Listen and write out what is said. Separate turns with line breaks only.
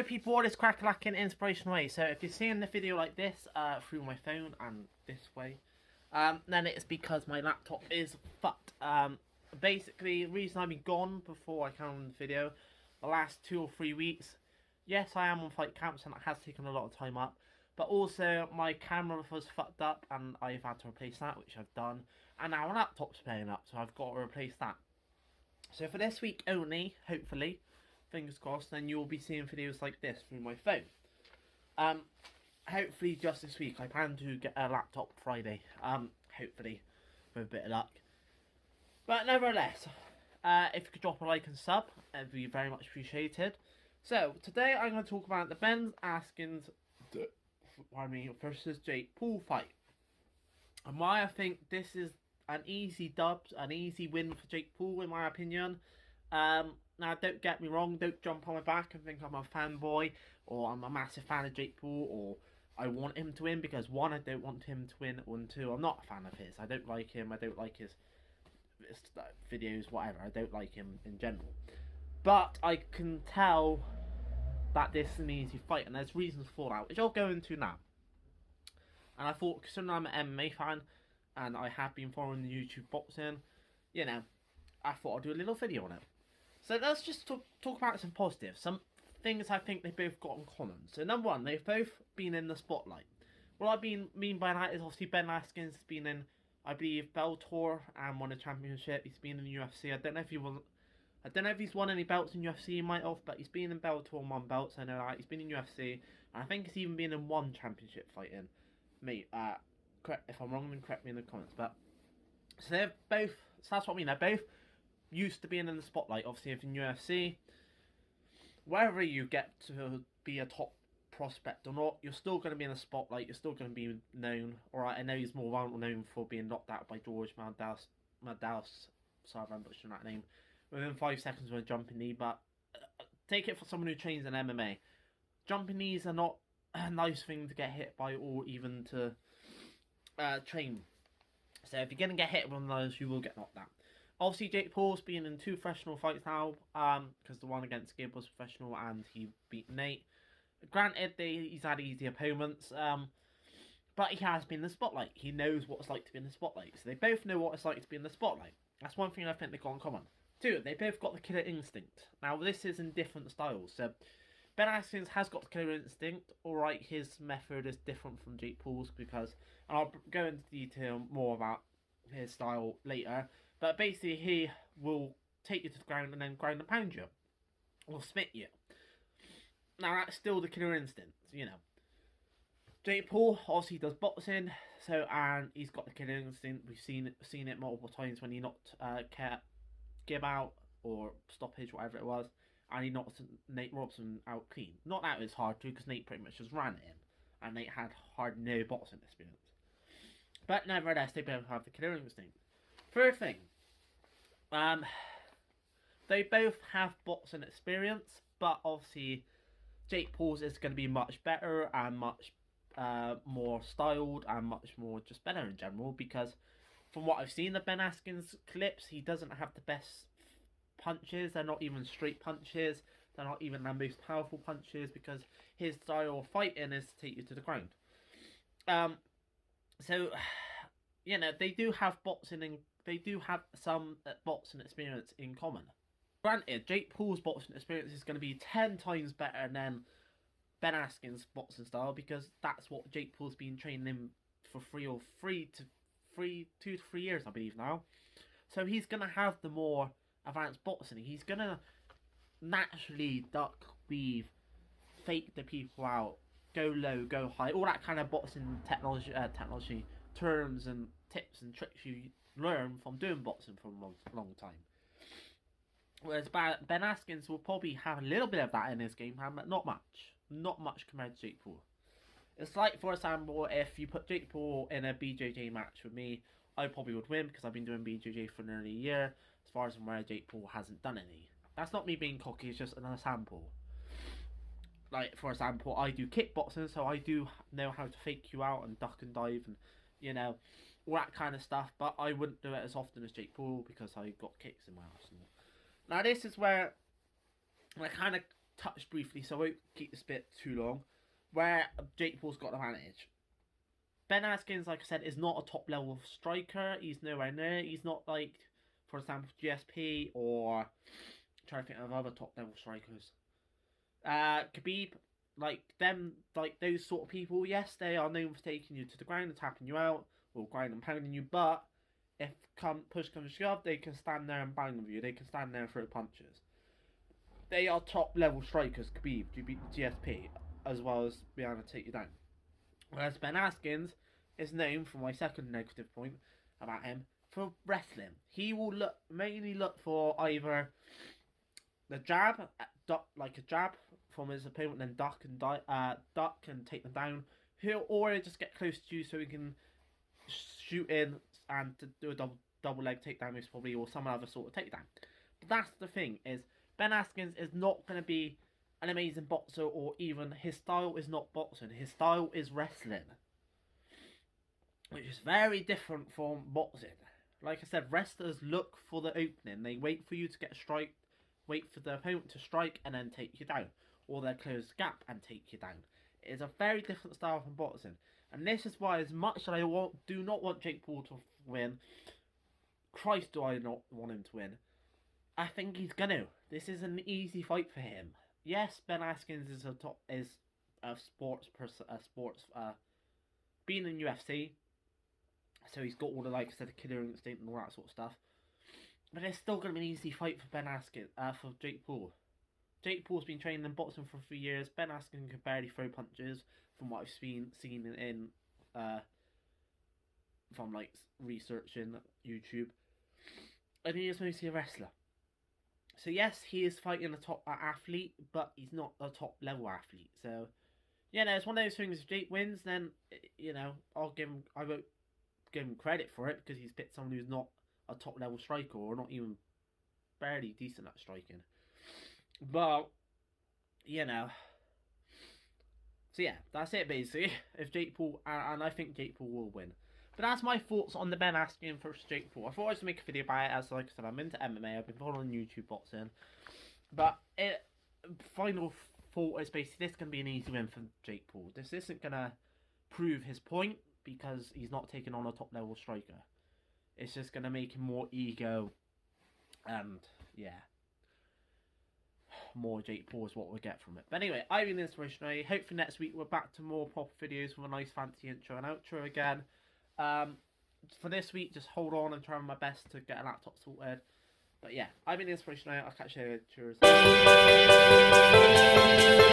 people, what is crack-a-lacking inspiration way? So if you're seeing the video like this through my phone and this way, then it's because my laptop is fucked. Basically, the reason I've been gone before I came on the video, the last 2 or 3 weeks, yes, I am on fight camps and it has taken a lot of time up, but also my camera was fucked up and I've had to replace that, which I've done, and now my laptop's playing up, so I've got to replace that. So for this week only, hopefully, fingers crossed, then you'll be seeing videos like this through my phone. Hopefully just this week. I plan to get a laptop Friday, hopefully, with a bit of luck. But nevertheless, if you could drop a like and sub, it'd be very much appreciated. So, today I'm going to talk about the Ben Askren versus Jake Paul fight. And why I think this is an easy dub, an easy win for Jake Paul, in my opinion. Now, don't get me wrong, don't jump on my back and think I'm a fanboy, or I'm a massive fan of Jake Paul, or I want him to win, because 1, I don't want him to win, and 2, I'm not a fan of his. I don't like him, I don't like his videos, whatever. I don't like him in general. But I can tell that this is an easy fight, and there's reasons for that, which I'll go into now. And I thought, considering I'm an MMA fan, and I have been following the YouTube boxing, you know, I thought I'd do a little video on it. So let's just talk about some positives, some things I think they both got in common. So number 1, they've both been in the spotlight. What I mean by that is obviously Ben Askren's been in, I believe, Bellator and won a championship. He's been in the UFC. I don't know if he's won any belts in UFC. He might have, but he's been in Bellator and won belts. I know that he's been in UFC, and I think he's even been in 1 championship fighting. Mate, correct if I'm wrong, then correct me in the comments. But so they're both. So that's what I mean. They're both used to being in the spotlight. Obviously, if in UFC, wherever you get to be a top prospect or not, you're still going to be in the spotlight. You're still going to be known. Alright, I know he's more well known for being knocked out by George Maldaus. Sorry if I'm butchering that name. Within 5 seconds with a jumping knee, but take it for someone who trains in MMA. Jumping knees are not a nice thing to get hit by, or even to train. So if you're going to get hit with one of those, you will get knocked out. Obviously, Jake Paul's been in 2 professional fights now, because the one against Gibb was professional and he beat Nate. Granted, he's had easy opponents, but he has been in the spotlight. He knows what it's like to be in the spotlight. So they both know what it's like to be in the spotlight. That's one thing I think they've got in common. 2, they both got the killer instinct. Now, this is in different styles. So Ben Askren has got the killer instinct. Alright, his method is different from Jake Paul's, because, and I'll go into detail more about his style later, but basically he will take you to the ground and then ground and pound you, or smite you. Now that's still the killer instinct, you know. Jake Paul obviously does boxing, so, and he's got the killer instinct. We've seen it multiple times when he knocked Gibb out, or stoppage, whatever it was, and he knocked Nate Robson out clean. Not that it was hard to, because Nate pretty much just ran at him, and Nate had hardly no boxing experience. But nevertheless, they both have the killer instinct. 3rd thing, they both have boxing experience, but obviously Jake Paul's is going to be much better and much more styled and much more just better in general, because from what I've seen of Ben Askren's clips, he doesn't have the best punches. They're not even straight punches. They're not even the most powerful punches, because his style of fighting is to take you to the ground. So, you know, they do have boxing and they do have some boxing experience in common. Granted, Jake Paul's boxing experience is going to be 10 times better than Ben Askren's boxing style, because that's what Jake Paul's been training him for 2 to 3 years, I believe now. So he's going to have the more advanced boxing. He's going to naturally duck, weave, fake the people out, go low, go high, all that kind of boxing technology terms and tips and tricks you learn from doing boxing for a long time. Whereas Ben Askren will probably have a little bit of that in his game plan, but not much. Not much compared to Jake Paul. It's like, for example, if you put Jake Paul in a BJJ match with me, I probably would win, because I've been doing BJJ for nearly a year, as far as I'm aware, Jake Paul hasn't done any. That's not me being cocky, it's just another sample. Like, for example, I do kickboxing, so I do know how to fake you out and duck and dive and, you know, all that kind of stuff, but I wouldn't do it as often as Jake Paul, because I got kicks in my arsenal. Now, this is where I kind of touch briefly, so I won't keep this bit too long, where Jake Paul's got the advantage. Ben Askren, like I said, is not a top level striker. He's nowhere near. He's not like, for example, GSP or I'm trying to think of other top level strikers. Khabib, like them, like those sort of people. Yes, they are known for taking you to the ground and tapping you out, or grinding and pounding you. But if push comes to shove, they can stand there and bang with you. They can stand there and throw punches. They are top level strikers. Khabib, GSP, as well as being able to take you down. Whereas Ben Askren is known, for my second negative point about him, for wrestling. He will mainly look for either the jab, like a jab from his opponent, then duck and take them down. Or just get close to you so he can shoot in and to do a double leg takedown, most probably, or some other sort of takedown. But that's the thing, is Ben Askren is not going to be an amazing boxer, or even his style is not boxing. His style is wrestling, which is very different from boxing. Like I said, wrestlers look for the opening. They wait for you to get a strike, wait for the opponent to strike, and then take you down. Or they close the gap and take you down. It is a very different style from boxing. And this is why, as much as I do not want Jake Paul to win, Christ do I not want him to win, I think he's gonna. This is an easy fight for him. Yes, Ben Askren is a sports being in UFC, so he's got all the, like I said, the killer instinct and all that sort of stuff. But it's still gonna be an easy fight for Ben Askren, for Jake Paul. Jake Paul's been training in boxing for 3 years. Ben Askren can barely throw punches, from what I've seen in from like researching YouTube, and he is mostly a wrestler. So yes, he is fighting a top athlete, but he's not a top level athlete. So yeah, no, it's one of those things. If Jake wins, then I won't give him credit for it, because he's picked someone who's not a top level striker, or not even barely decent at striking. But so yeah, that's it basically. If Jake Paul, and I think Jake Paul will win. But that's my thoughts on the Ben Askren versus Jake Paul. I thought I was to make a video about it, as like I said, I'm into MMA. I've been following YouTube boxing, but final thought is basically this going to be an easy win for Jake Paul. This isn't gonna prove his point, because he's not taking on a top level striker. It's just gonna make him more ego, and yeah, more Jake Paul is what we'll get from it. But anyway, I've been inspirational. Hopefully next week we're back to more proper videos with a nice fancy intro and outro again. For this week, just hold on and try my best to get a laptop sorted. But yeah, I've been inspirational. I'll catch you later. Cheers.